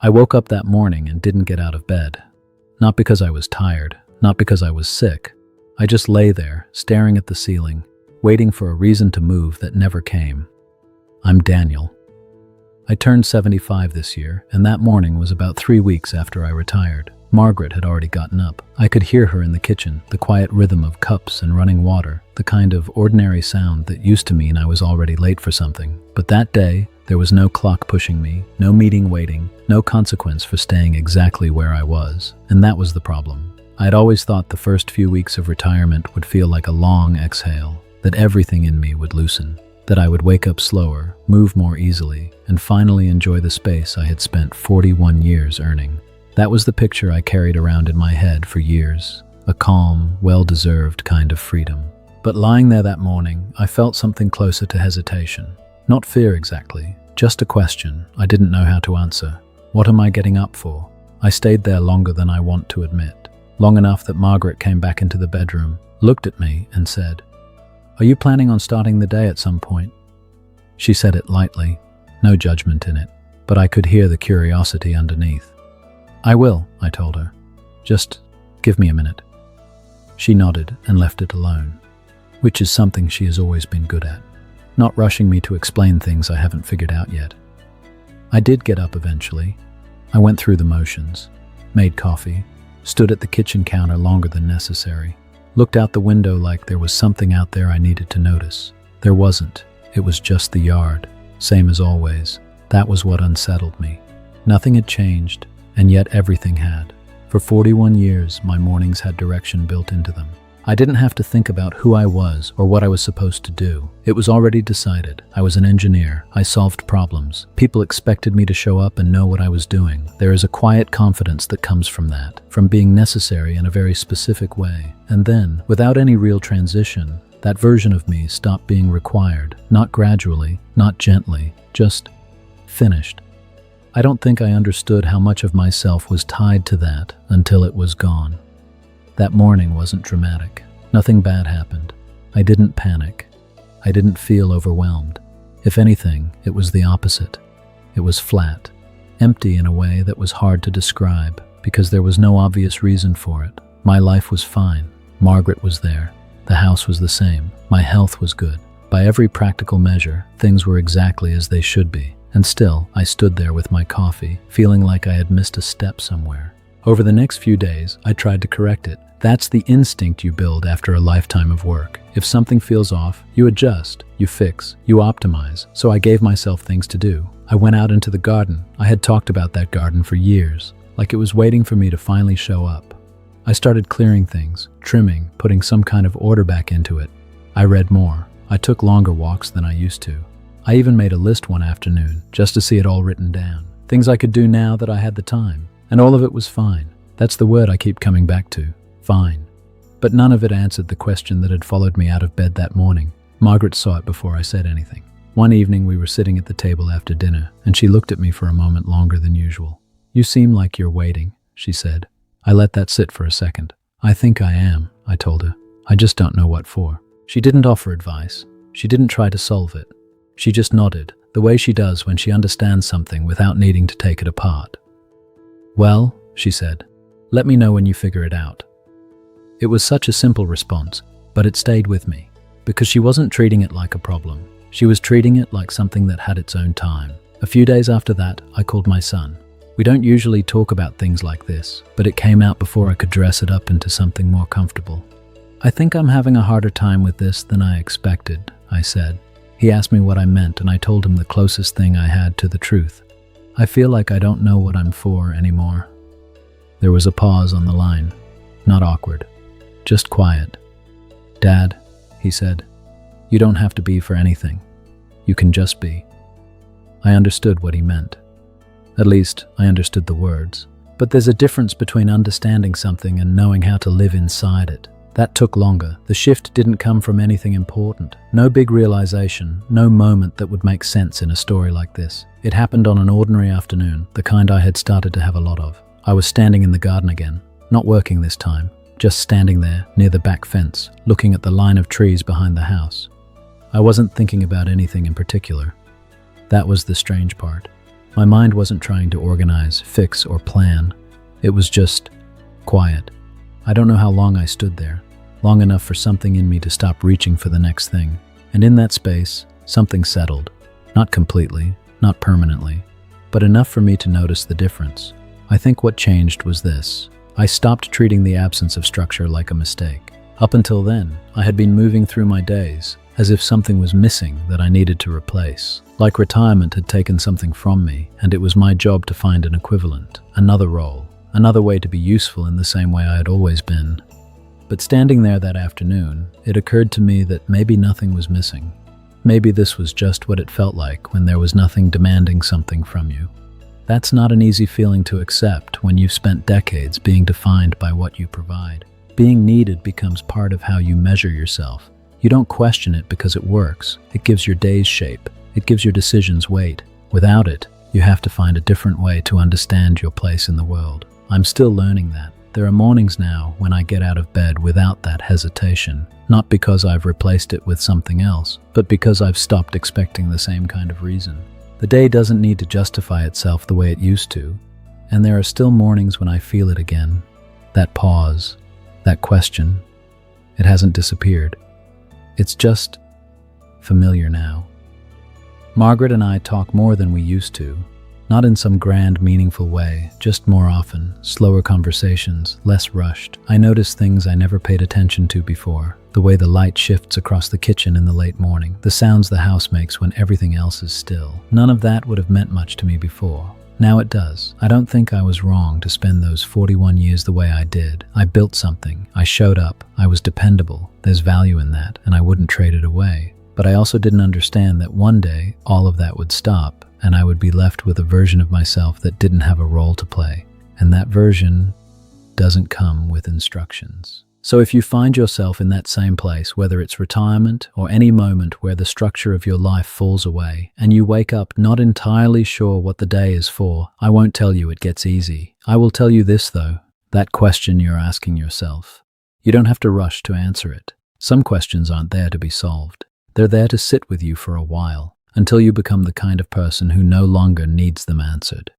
I woke up that morning and didn't get out of bed. Not because I was tired, not because I was sick. I just lay there, staring at the ceiling, waiting for a reason to move that never came. I'm Daniel. I turned 75 this year, and that morning was about 3 weeks after I retired. Margaret had already gotten up. I could hear her in the kitchen, the quiet rhythm of cups and running water, the kind of ordinary sound that used to mean I was already late for something. But that day, there was no clock pushing me, no meeting waiting, no consequence for staying exactly where I was. And that was the problem. I had always thought the first few weeks of retirement would feel like a long exhale, that everything in me would loosen, that I would wake up slower, move more easily, and finally enjoy the space I had spent 41 years earning. That was the picture I carried around in my head for years, a calm, well-deserved kind of freedom. But lying there that morning, I felt something closer to hesitation. Not fear exactly, just a question I didn't know how to answer. What am I getting up for? I stayed there longer than I want to admit. Long enough that Margaret came back into the bedroom, looked at me and said, "Are you planning on starting the day at some point?" She said it lightly, no judgment in it, but I could hear the curiosity underneath. "I will," I told her. "Just give me a minute." She nodded and left it alone, which is something she has always been good at, not rushing me to explain things I haven't figured out yet. I did get up eventually. I went through the motions, made coffee, stood at the kitchen counter longer than necessary, looked out the window like there was something out there I needed to notice. There wasn't. It was just the yard, same as always. That was what unsettled me. Nothing had changed, and yet everything had. For 41 years, my mornings had direction built into them. I didn't have to think about who I was or what I was supposed to do. It was already decided. I was an engineer. I solved problems. People expected me to show up and know what I was doing. There is a quiet confidence that comes from that, from being necessary in a very specific way. And then, without any real transition, that version of me stopped being required. Not gradually, not gently, just finished. I don't think I understood how much of myself was tied to that until it was gone. That morning wasn't dramatic. Nothing bad happened. I didn't panic. I didn't feel overwhelmed. If anything, it was the opposite. It was flat, empty in a way that was hard to describe because there was no obvious reason for it. My life was fine. Margaret was there. The house was the same. My health was good. By every practical measure, things were exactly as they should be. And still, I stood there with my coffee, feeling like I had missed a step somewhere. Over the next few days, I tried to correct it. That's the instinct you build after a lifetime of work. If something feels off, you adjust, you fix, you optimize. So I gave myself things to do. I went out into the garden. I had talked about that garden for years, like it was waiting for me to finally show up. I started clearing things, trimming, putting some kind of order back into it. I read more. I took longer walks than I used to. I even made a list one afternoon, just to see it all written down. Things I could do now that I had the time. And all of it was fine. That's the word I keep coming back to. Fine. But none of it answered the question that had followed me out of bed that morning. Margaret saw it before I said anything. One evening we were sitting at the table after dinner, and she looked at me for a moment longer than usual. "You seem like you're waiting," she said. I let that sit for a second. "I think I am," I told her. "I just don't know what for." She didn't offer advice. She didn't try to solve it. She just nodded, the way she does when she understands something without needing to take it apart. "Well," she said, "let me know when you figure it out." It was such a simple response, but it stayed with me, because she wasn't treating it like a problem. She was treating it like something that had its own time. A few days after that, I called my son. We don't usually talk about things like this, but it came out before I could dress it up into something more comfortable. "I think I'm having a harder time with this than I expected," I said. He asked me what I meant, and I told him the closest thing I had to the truth. "I feel like I don't know what I'm for anymore." There was a pause on the line. Not awkward, just quiet. "Dad," he said, "you don't have to be for anything. You can just be." I understood what he meant. At least, I understood the words. But there's a difference between understanding something and knowing how to live inside it. That took longer. The shift didn't come from anything important. No big realization, no moment that would make sense in a story like this. It happened on an ordinary afternoon, the kind I had started to have a lot of. I was standing in the garden again, not working this time, just standing there near the back fence, looking at the line of trees behind the house. I wasn't thinking about anything in particular. That was the strange part. My mind wasn't trying to organize, fix, or plan. It was just quiet. I don't know how long I stood there, long enough for something in me to stop reaching for the next thing. And in that space, something settled. Not completely, not permanently, but enough for me to notice the difference. I think what changed was this. I stopped treating the absence of structure like a mistake. Up until then, I had been moving through my days as if something was missing that I needed to replace. Like retirement had taken something from me, and it was my job to find an equivalent, another role, another way to be useful in the same way I had always been. But standing there that afternoon, it occurred to me that maybe nothing was missing. Maybe this was just what it felt like when there was nothing demanding something from you. That's not an easy feeling to accept when you've spent decades being defined by what you provide. Being needed becomes part of how you measure yourself. You don't question it because it works. It gives your days shape. It gives your decisions weight. Without it, you have to find a different way to understand your place in the world. I'm still learning that. There are mornings now when I get out of bed without that hesitation, not because I've replaced it with something else, but because I've stopped expecting the same kind of reason. The day doesn't need to justify itself the way it used to, and there are still mornings when I feel it again. That pause, that question, it hasn't disappeared. It's just familiar now. Margaret and I talk more than we used to, not in some grand, meaningful way, just more often, slower conversations, less rushed. I notice things I never paid attention to before, the way the light shifts across the kitchen in the late morning, the sounds the house makes when everything else is still. None of that would have meant much to me before. Now it does. I don't think I was wrong to spend those 41 years the way I did. I built something. I showed up. I was dependable. There's value in that, and I wouldn't trade it away. But I also didn't understand that one day all of that would stop, and I would be left with a version of myself that didn't have a role to play. And that version doesn't come with instructions. So if you find yourself in that same place, whether it's retirement or any moment where the structure of your life falls away, and you wake up not entirely sure what the day is for, I won't tell you it gets easy. I will tell you this though, that question you're asking yourself. You don't have to rush to answer it. Some questions aren't there to be solved. They're there to sit with you for a while, until you become the kind of person who no longer needs them answered.